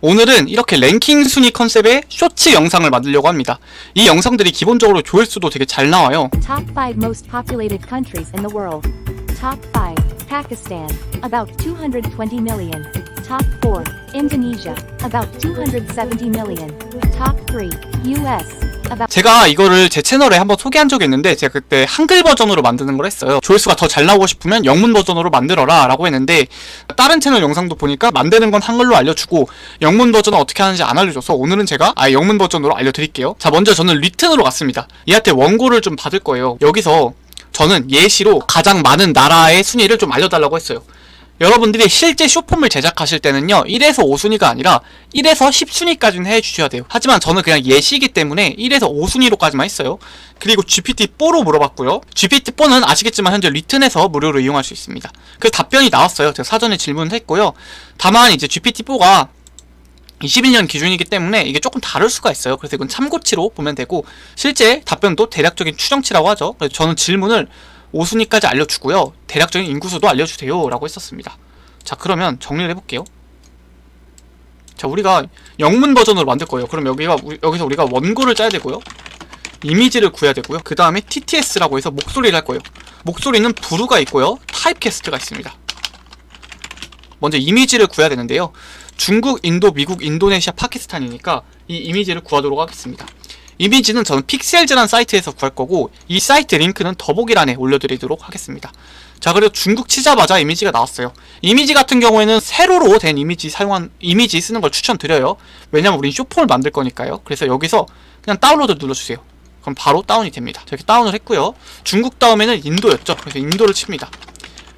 오늘은 이렇게 랭킹 순위 컨셉의 쇼츠 영상을 만들려고 합니다. 이 영상들이 기본적으로 조회수도 되게 잘 나와요. Top 5 most populated countries in the world. Top 5, Pakistan, about 220 million. Top 4, Indonesia, about 270 million. Top 3, US, about 제가 이거를 제 채널에 한번 소개한 적이 있는데 제가 그때 한글 버전으로 만드는 걸 했어요. 조회수가 더 잘 나오고 싶으면 영문 버전으로 만들어라 라고 했는데 다른 채널 영상도 보니까 만드는 건 한글로 알려주고 영문 버전은 어떻게 하는지 안 알려줘서 오늘은 제가 아예 영문 버전으로 알려드릴게요. 자, 먼저 저는 리튼으로 갔습니다. 얘한테 원고를 좀 받을 거예요. 여기서 저는 예시로 가장 많은 나라의 순위를 좀 알려달라고 했어요. 여러분들이 실제 쇼폼을 제작하실 때는요 1에서 5순위가 아니라 1에서 10순위까지는 해주셔야 돼요. 하지만 저는 그냥 예시이기 때문에 1에서 5순위로까지만 했어요. 그리고 GPT-4로 물어봤고요. GPT-4는 아시겠지만 현재 리튼에서 무료로 이용할 수 있습니다. 그래서 답변이 나왔어요. 제가 사전에 질문을 했고요. 다만 이제 GPT-4가 21년 기준이기 때문에 이게 조금 다를 수가 있어요. 그래서 이건 참고치로 보면 되고 실제 답변도 대략적인 추정치라고 하죠. 그래서 저는 질문을 5순위까지 알려주고요. 대략적인 인구수도 알려주세요 라고 했었습니다. 자, 그러면 정리를 해볼게요. 자, 우리가 영문 버전으로 만들 거예요. 그럼 여기서 우리가 원고를 짜야 되고요. 이미지를 구해야 되고요. 그 다음에 TTS라고 해서 목소리를 할 거예요. 목소리는 부루가 있고요. 타입캐스트가 있습니다. 먼저 이미지를 구해야 되는데요. 중국, 인도, 미국, 인도네시아, 파키스탄이니까 이 이미지를 구하도록 하겠습니다. 이미지는 저는 픽셀즈라는 사이트에서 구할 거고 이 사이트 링크는 더보기란에 올려드리도록 하겠습니다. 자, 그래서 중국 치자마자 이미지가 나왔어요. 이미지 같은 경우에는 세로로 된 이미지 쓰는 걸 추천드려요. 왜냐면 우린 쇼폼을 만들 거니까요. 그래서 여기서 그냥 다운로드 눌러주세요. 그럼 바로 다운이 됩니다. 자, 이렇게 다운을 했고요. 중국 다음에는 인도였죠. 그래서 인도를 칩니다.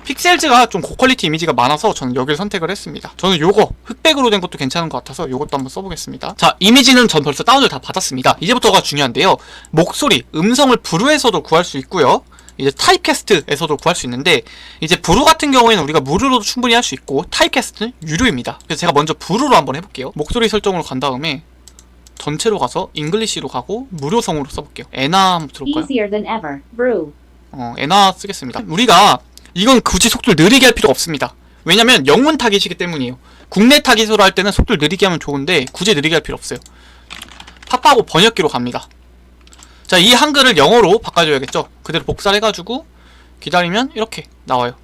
픽셀즈가 좀 고퀄리티 이미지가 많아서 저는 여기를 선택을 했습니다. 저는 요거 흑백으로 된 것도 괜찮은 것 같아서 요것도 한번 써보겠습니다. 자, 이미지는 전 벌써 다운을 다 받았습니다. 이제부터가 중요한데요. 목소리, 음성을 부루에서도 구할 수 있고요. 이제 타입캐스트에서도 구할 수 있는데 이제 부루 같은 경우에는 우리가 무료로도 충분히 할 수 있고 타입캐스트는 유료입니다. 그래서 제가 먼저 부루로 한번 해볼게요. 목소리 설정으로 간 다음에 전체로 가서 잉글리시로 가고 무료성으로 써볼게요. 에나 한번 들어볼까요? easier than ever. Brew. 에나 쓰겠습니다. 우리가 이건 굳이 속도를 느리게 할 필요가 없습니다. 왜냐면 영문 타깃이기 때문이에요. 국내 타깃으로 할 때는 속도를 느리게 하면 좋은데 굳이 느리게 할 필요 없어요. 팝하고 번역기로 갑니다. 자, 이 한글을 영어로 바꿔줘야겠죠. 그대로 복사를 해가지고 기다리면 이렇게 나와요.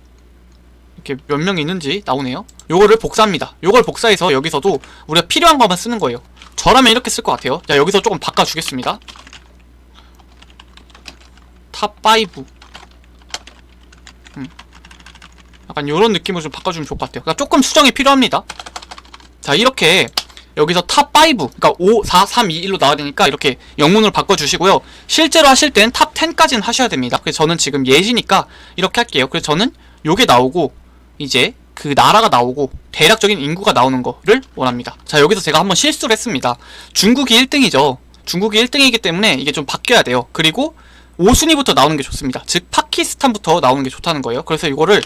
이렇게 몇 명 있는지 나오네요. 요거를 복사합니다. 요걸 복사해서 여기서도 우리가 필요한 것만 쓰는 거예요. 저라면 이렇게 쓸 것 같아요. 자, 여기서 조금 바꿔주겠습니다. 탑5 약간 요런 느낌으로 좀 바꿔주면 좋을 것 같아요. 그러니까 조금 수정이 필요합니다. 자, 이렇게 여기서 탑5 그러니까 5, 4, 3, 2, 1로 나와야 되니까 이렇게 영문으로 바꿔주시고요. 실제로 하실 땐 탑10까지는 하셔야 됩니다. 그래서 저는 지금 예시니까 이렇게 할게요. 그래서 저는 요게 나오고 이제 그 나라가 나오고 대략적인 인구가 나오는 거를 원합니다. 자, 여기서 제가 한번 실수를 했습니다. 중국이 1등이죠. 중국이 1등이기 때문에 이게 좀 바뀌어야 돼요. 그리고 5순위부터 나오는 게 좋습니다. 즉 파키스탄부터 나오는 게 좋다는 거예요. 그래서 이거를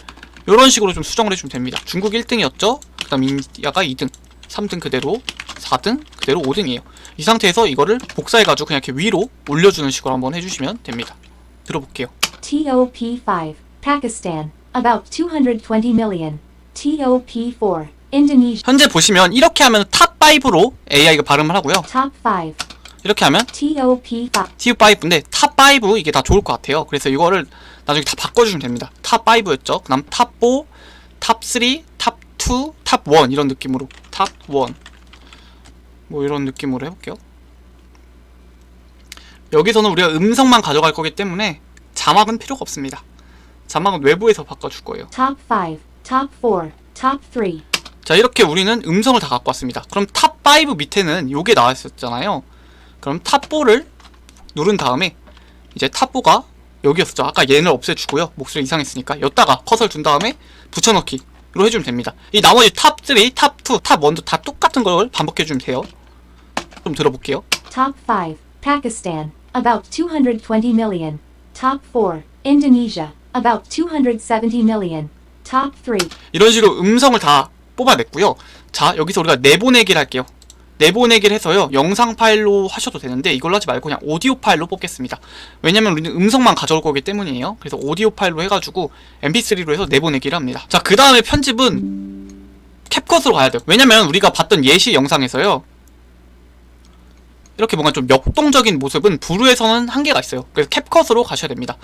이런 식으로 좀 수정을 해주면 됩니다. 중국 1등이었죠. 그 다음 인디아가 2등, 3등 그대로, 4등 그대로 5등이에요. 이 상태에서 이거를 복사해가지고 그냥 이렇게 위로 올려주는 식으로 한번 해주시면 됩니다. 들어볼게요. TOP5, Pakistan, about 220 million. TOP4, Indonesia. 현재 보시면 이렇게 하면 탑5로 AI가 발음을 하고요. Top 5, 이렇게 하면 TOP5. TU5인데 탑5 이게 다 좋을 것 같아요. 그래서 이거를 나중에 다 바꿔주시면 됩니다. 탑5였죠. 그 다음 탑4, 탑3, 탑2, 탑1 이런 느낌으로 탑1 뭐 이런 느낌으로 해볼게요. 여기서는 우리가 음성만 가져갈 거기 때문에 자막은 필요가 없습니다. 자막은 외부에서 바꿔줄 거예요. Top 5, Top 4, Top 3. 자, 이렇게 우리는 음성을 다 갖고 왔습니다. 그럼 탑5 밑에는 요게 나와 있었잖아요. 그럼 탑4를 누른 다음에 이제 탑4가 여기였었죠. 아까 얘는 없애주고요. 목소리 이상했으니까 여기다가 컷을 둔 다음에 붙여넣기로 해주면 됩니다. 이 나머지 탑3, 탑2, 탑1도 다 똑같은 걸 반복해주면 돼요. 좀 들어볼게요. Top 5, Pakistan, about 220 million. Top 4, Indonesia, about 270 million. Top 3. 이런 식으로 음성을 다 뽑아냈고요. 자, 여기서 우리가 내보내기를 할게요. 내보내기를 해서요 영상 파일로 하셔도 되는데 이걸로 하지 말고 그냥 오디오 파일로 뽑겠습니다. 왜냐면 우리는 음성만 가져올 거기 때문이에요. 그래서 오디오 파일로 해가지고 mp3로 해서 내보내기를 합니다. 자, 그 다음에 편집은 캡컷으로 가야 돼요. 왜냐면 우리가 봤던 예시 영상에서요, 이렇게 뭔가 좀 역동적인 모습은 브루에서는 한계가 있어요. 그래서 캡컷으로 가셔야 됩니다.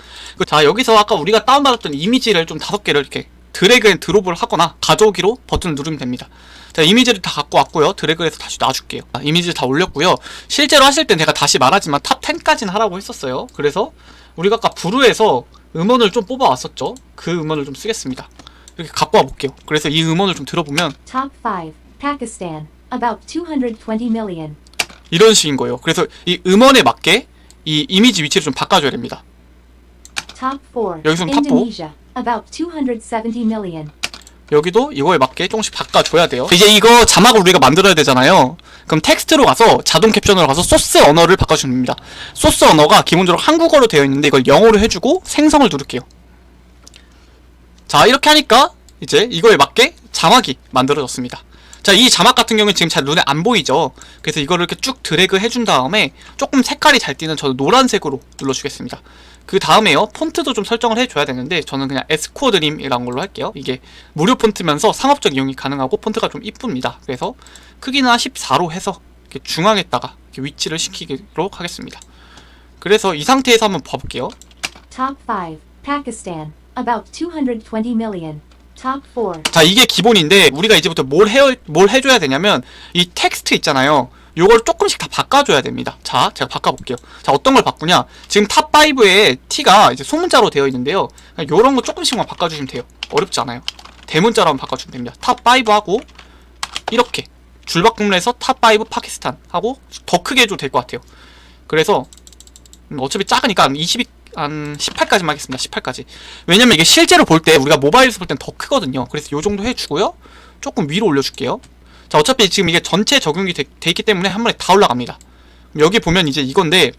자, 여기서 아까 우리가 다운받았던 이미지를 좀 5개를 이렇게 드래그 앤 드롭을 하거나 가져오기로 버튼을 누르면 됩니다. 자, 이미지를 다 갖고 왔고요. 드래그해서 다시 놔줄게요. 이미지를 다 올렸고요. 실제로 하실 땐 제가 다시 말하지만 탑 10까지는 하라고 했었어요. 그래서 우리가 아까 브루에서 음원을 좀 뽑아왔었죠. 그 음원을 좀 쓰겠습니다. 이렇게 갖고 와볼게요. 그래서 이 음원을 좀 들어보면 Top 5. Pakistan. About 220 million. 이런 식인 거예요. 그래서 이 음원에 맞게 이 이미지 위치를 좀 바꿔줘야 됩니다. Top 4. 여기서는 탑 4. Indonesia. About 270 million. 여기도 이거에 맞게 조금씩 바꿔줘야 돼요. 이제 이거 자막을 우리가 만들어야 되잖아요. 그럼 텍스트로 가서 자동 캡션으로 가서 소스 언어를 바꿔주면 됩니다. 소스 언어가 기본적으로 한국어로 되어 있는데 이걸 영어로 해주고 생성을 누를게요. 자, 이렇게 하니까 이제 이거에 맞게 자막이 만들어졌습니다. 자, 이 자막 같은 경우는 지금 잘 눈에 안 보이죠? 그래서 이거를 이렇게 쭉 드래그 해준 다음에 조금 색깔이 잘 띄는 저는 노란색으로 눌러주겠습니다. 그 다음에요, 폰트도 좀 설정을 해줘야 되는데 저는 그냥 에스코드림이라는 걸로 할게요. 이게 무료 폰트면서 상업적 이용이 가능하고 폰트가 좀 이쁩니다. 그래서 크기는 14로 해서 이렇게 중앙에다가 이렇게 위치를 시키도록 하겠습니다. 그래서 이 상태에서 한번 봐볼게요. Top 5. Pakistan. About 220 million. Top 4. 자, 이게 기본인데 우리가 이제부터 뭘 해줘야 되냐면 이 텍스트 있잖아요. 요걸 조금씩 다 바꿔줘야 됩니다. 자, 제가 바꿔볼게요. 자, 어떤 걸 바꾸냐? 지금 탑5에 T가 이제 소문자로 되어 있는데요. 요런 거 조금씩만 바꿔주시면 돼요. 어렵지 않아요. 대문자로 한번 바꿔주면 됩니다. 탑5 하고 이렇게 줄바꿈을 해서 탑5 파키스탄 하고 더 크게 해줘도 될 것 같아요. 그래서 어차피 작으니까 한 18까지만 하겠습니다. 18까지. 왜냐면 이게 실제로 볼 때 우리가 모바일에서 볼 땐 더 크거든요. 그래서 요 정도 해주고요. 조금 위로 올려줄게요. 자, 어차피 지금 이게 전체 적용이 돼 있기 때문에 한 번에 다 올라갑니다. 여기 보면 이제 이건데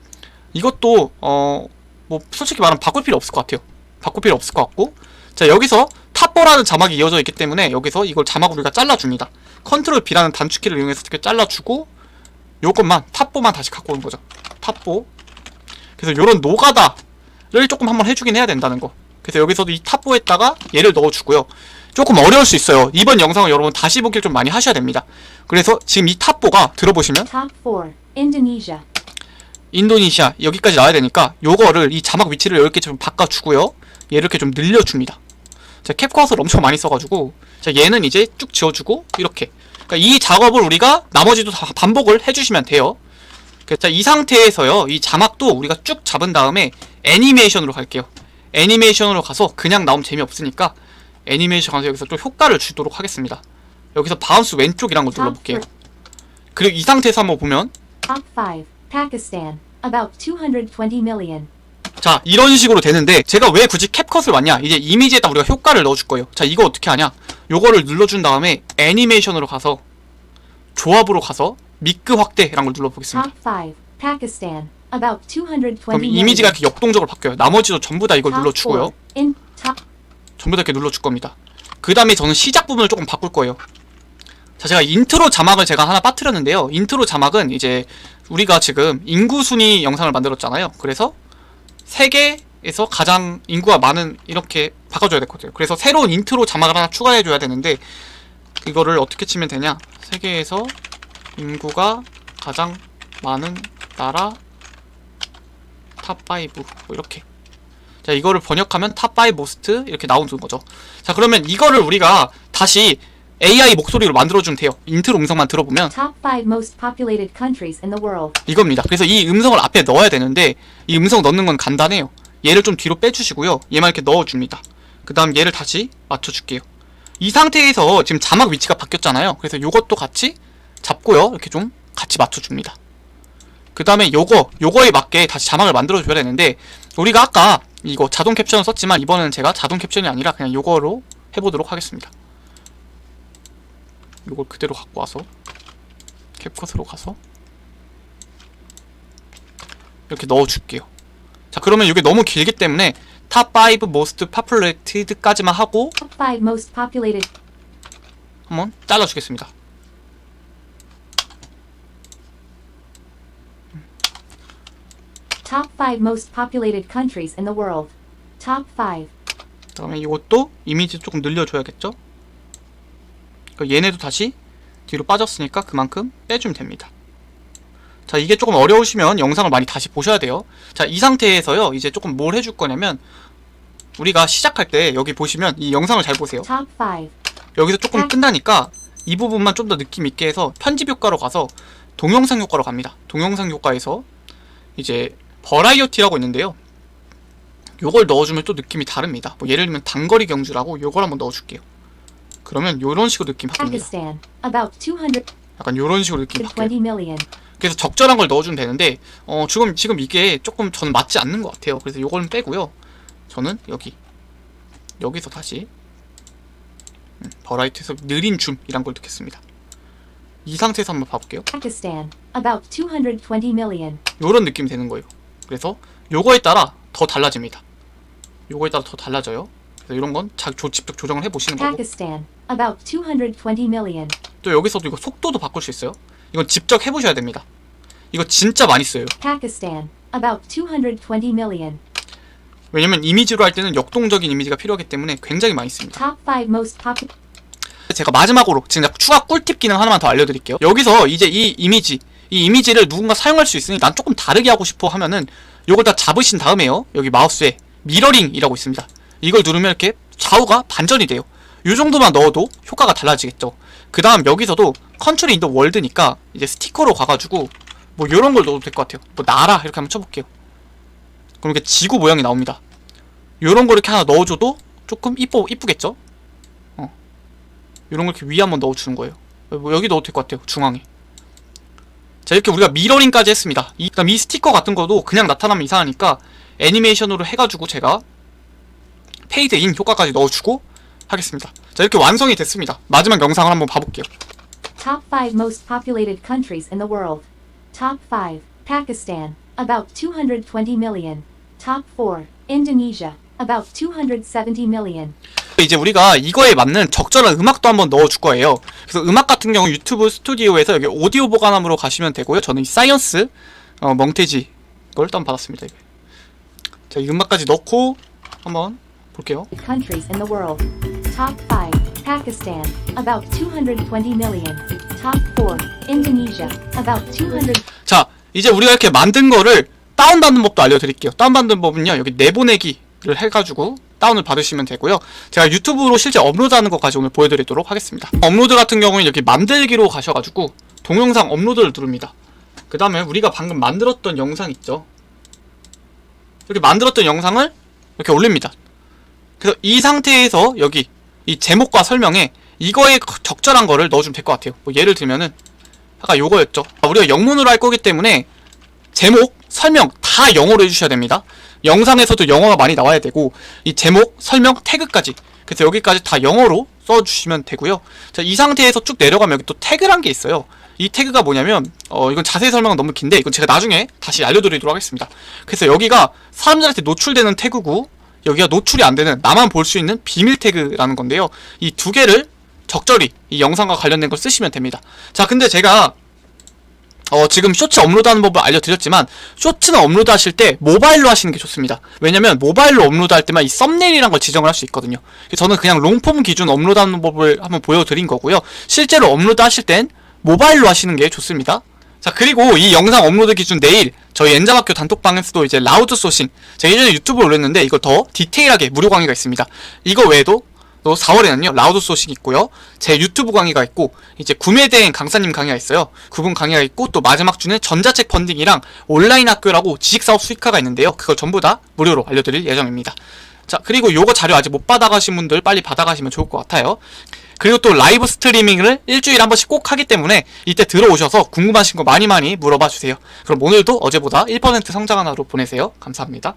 이것도 뭐 솔직히 말하면 바꿀 필요 없을 것 같아요. 바꿀 필요 없을 것 같고, 자, 여기서 탑4라는 자막이 이어져 있기 때문에 여기서 이걸 자막을 우리가 잘라줍니다. 컨트롤 B라는 단축키를 이용해서 이렇게 잘라주고 요것만 탑4만 다시 갖고 오는 거죠. 탑4. 그래서 요런 노가다를 조금 한번 해주긴 해야 된다는 거. 그래서 여기서도 이 탑4에다가 얘를 넣어주고요. 조금 어려울 수 있어요. 이번 영상을 여러분 다시 보기를 좀 많이 하셔야 됩니다. 그래서 지금 이 탑4가 들어보시면 Top 4. Indonesia. 인도네시아 여기까지 나와야 되니까 요거를 이 자막 위치를 이렇게 좀 바꿔주고요. 얘 이렇게 좀 늘려줍니다. 자, 캡컷을 엄청 많이 써가지고, 자, 얘는 이제 쭉 지워주고 이렇게. 그러니까 이 작업을 우리가 나머지도 다 반복을 해주시면 돼요. 자, 이 상태에서요, 이 자막도 우리가 쭉 잡은 다음에 애니메이션으로 갈게요. 애니메이션으로 가서 그냥 나오면 재미없으니까 애니메이션 가서 여기서 좀 효과를 주도록 하겠습니다. 여기서 바운스 왼쪽이란 걸 눌러볼게요. 그리고 이 상태에서 한번 보면 Top 5. Pakistan. About 220 million. 자, 이런 식으로 되는데 제가 왜 굳이 캡컷을 왔냐? 이제 이미지에다 우리가 효과를 넣어줄 거예요. 자, 이거 어떻게 하냐? 요거를 눌러준 다음에 애니메이션으로 가서 조합으로 가서 미끄 확대라는 걸 눌러보겠습니다. Top 5. Pakistan. About 220 그럼 million. 이미지가 이렇게 역동적으로 바뀌어요. 나머지도 전부 다 이걸 Top 눌러주고요. 4. In top. 전부 다 이렇게 눌러줄 겁니다. 그 다음에 저는 시작 부분을 조금 바꿀 거예요. 자, 제가 인트로 자막을 제가 하나 빠뜨렸는데요. 인트로 자막은 이제 우리가 지금 인구 순위 영상을 만들었잖아요. 그래서 세계에서 가장 인구가 많은 이렇게 바꿔줘야 될 것 같아요. 그래서 새로운 인트로 자막을 하나 추가해줘야 되는데 이거를 어떻게 치면 되냐? 세계에서 인구가 가장 많은 나라 탑5 뭐 이렇게. 자, 이거를 번역하면 탑5 모스트 이렇게 나오는 거죠. 자, 그러면 이거를 우리가 다시 AI 목소리로 만들어주면 돼요. 인트로 음성만 들어보면 Top 5 most populated countries in the world. 이겁니다. 그래서 이 음성을 앞에 넣어야 되는데 이 음성 넣는 건 간단해요. 얘를 좀 뒤로 빼주시고요. 얘만 이렇게 넣어줍니다. 그 다음 얘를 다시 맞춰줄게요. 이 상태에서 지금 자막 위치가 바뀌었잖아요. 그래서 요것도 같이 잡고요. 이렇게 좀 같이 맞춰줍니다. 그 다음에 요거에 맞게 다시 자막을 만들어줘야 되는데 우리가 아까 이거 자동 캡션을 썼지만 이번에는 제가 자동 캡션이 아니라 그냥 요거로 해보도록 하겠습니다. 요걸 그대로 갖고 와서 캡컷으로 가서 이렇게 넣어줄게요. 자, 그러면 이게 너무 길기 때문에 탑5 most populated까지만 하고 Top 5 most populated. 한번 잘라주겠습니다. Top 5 most populated countries in the world. Top 5. 그 다음에 이것도 이미지 조금 늘려줘야겠죠? 얘네도 다시 뒤로 빠졌으니까 그만큼 빼주면 됩니다. 자, 이게 조금 어려우시면 영상을 많이 다시 보셔야 돼요. 자, 이 상태에서요, 이제 조금 뭘 해줄 거냐면, 우리가 시작할 때 여기 보시면 이 영상을 잘 보세요. Top 5. 여기서 조금 끝나니까 이 부분만 좀 더 느낌 있게 해서 편집 효과로 가서 동영상 효과로 갑니다. 동영상 효과에서 이제 버라이어티라고 있는데요. 요걸 넣어주면 또 느낌이 다릅니다. 뭐 예를 들면 단거리 경주라고 요걸 한번 넣어줄게요. 그러면 요런 식으로 느낌 바뀝니다. Pakistan. About 220 약간 요런 식으로 느낌 바뀌어요. million. 그래서 적절한 걸 넣어주면 되는데 지금 이게 조금 저는 맞지 않는 것 같아요. 그래서 요거는 빼고요. 저는 여기서 다시 버라이트에서 느린 줌이란 걸 넣겠습니다. 이 상태에서 한번 봐볼게요. Pakistan. About 220 million. 요런 느낌이 되는 거예요. 그래서 요거에 따라 더 달라집니다. 요거에 따라 더 달라져요. 그래서 이런 건 직접 조정을 해보시는 거고, Pakistan. About 220 million. 또 여기서도 이거 속도도 바꿀 수 있어요. 이건 직접 해보셔야 됩니다. 이거 진짜 많이 써요. Pakistan. About 220 million. 왜냐면 이미지로 할 때는 역동적인 이미지가 필요하기 때문에 굉장히 많이 씁니다. Top 5 most popular. 제가 마지막으로 지금 추가 꿀팁 기능 하나만 더 알려드릴게요. 여기서 이제 이 이미지를 누군가 사용할 수 있으니 난 조금 다르게 하고 싶어 하면은 요걸 다 잡으신 다음에요, 여기 마우스에 미러링이라고 있습니다. 이걸 누르면 이렇게 좌우가 반전이 돼요. 요 정도만 넣어도 효과가 달라지겠죠. 그 다음 여기서도 컨트롤 인더 월드니까 이제 스티커로 가가지고 뭐 요런 걸 넣어도 될 것 같아요. 뭐 나라 이렇게 한번 쳐볼게요. 그럼 이렇게 지구 모양이 나옵니다. 요런 거 이렇게 하나 넣어줘도 조금 이쁘겠죠? 요런 거 이렇게 위에 한번 넣어주는 거예요. 뭐 여기 넣어도 될 것 같아요, 중앙에. 자, 이렇게 우리가 미러링까지 했습니다. 그다음 이 스티커 같은 거도 그냥 나타나면 이상하니까 애니메이션으로 해가지고 제가 페이드인 효과까지 넣어주고 하겠습니다. 자, 이렇게 완성이 됐습니다. 마지막 영상을 한번 봐볼게요. Top 5 most populated countries in the world. Top 5. Pakistan. About 220 million. Top 4. Indonesia. About 270 million. 이제 우리가 이거에 맞는 적절한 음악도 한번 넣어줄 거예요. 그래서 음악 같은 경우 유튜브 스튜디오에서 여기 오디오 보관함으로 가시면 되고요. 저는 이 사이언스 멍태지 걸 다운받았습니다. 자, 이 음악까지 넣고 한번 볼게요. Countries in the world. Top 5. Pakistan. About 220 million. Top 4. Indonesia. About 200. 자, 이제 우리가 이렇게 만든 거를 다운받는 법도 알려드릴게요. 다운받는 법은요, 여기 내보내기를 해가지고 다운을 받으시면 되고요. 제가 유튜브로 실제 업로드하는 것까지 오늘 보여드리도록 하겠습니다. 업로드 같은 경우는 여기 만들기로 가셔가지고 동영상 업로드를 누릅니다. 그 다음에 우리가 방금 만들었던 영상 있죠? 이렇게 만들었던 영상을 이렇게 올립니다. 그래서 이 상태에서 여기 이 제목과 설명에 이거에 적절한 거를 넣어주면 될 것 같아요. 뭐 예를 들면은 아까 요거였죠. 우리가 영문으로 할 거기 때문에 제목, 설명 다 영어로 해주셔야 됩니다. 영상에서도 영어가 많이 나와야 되고 이 제목, 설명, 태그까지, 그래서 여기까지 다 영어로 써주시면 되고요. 자, 이 상태에서 쭉 내려가면 여기 또 태그란 게 있어요. 이 태그가 뭐냐면 이건 자세히 설명은 너무 긴데 이건 제가 나중에 다시 알려드리도록 하겠습니다. 그래서 여기가 사람들한테 노출되는 태그고 여기가 노출이 안 되는, 나만 볼 수 있는 비밀 태그라는 건데요. 이 두 개를 적절히 이 영상과 관련된 걸 쓰시면 됩니다. 자, 근데 제가 지금 쇼츠 업로드하는 법을 알려드렸지만 쇼츠는 업로드하실 때 모바일로 하시는 게 좋습니다. 왜냐면 모바일로 업로드할 때만 이 썸네일이란 걸 지정을 할 수 있거든요. 저는 그냥 롱폼 기준 업로드하는 법을 한번 보여드린 거고요. 실제로 업로드하실 땐 모바일로 하시는 게 좋습니다. 자, 그리고 이 영상 업로드 기준 내일 저희 엔잡학교 단톡방에서도 이제 라우드 소싱, 제가 예전에 유튜브에 올렸는데 이걸 더 디테일하게 무료 강의가 있습니다. 이거 외에도 또 4월에는요 라우드 소식이 있고요, 제 유튜브 강의가 있고, 이제 구매대행 강사님 강의가 있어요. 그분 강의가 있고, 또 마지막 주는 전자책 펀딩이랑 온라인 학교라고 지식사업 수익화가 있는데요, 그걸 전부 다 무료로 알려드릴 예정입니다. 자, 그리고 요거 자료 아직 못 받아가신 분들 빨리 받아가시면 좋을 것 같아요. 그리고 또 라이브 스트리밍을 일주일에 한 번씩 꼭 하기 때문에 이때 들어오셔서 궁금하신 거 많이 물어봐 주세요. 그럼 오늘도 어제보다 1% 성장한 하루 보내세요. 감사합니다.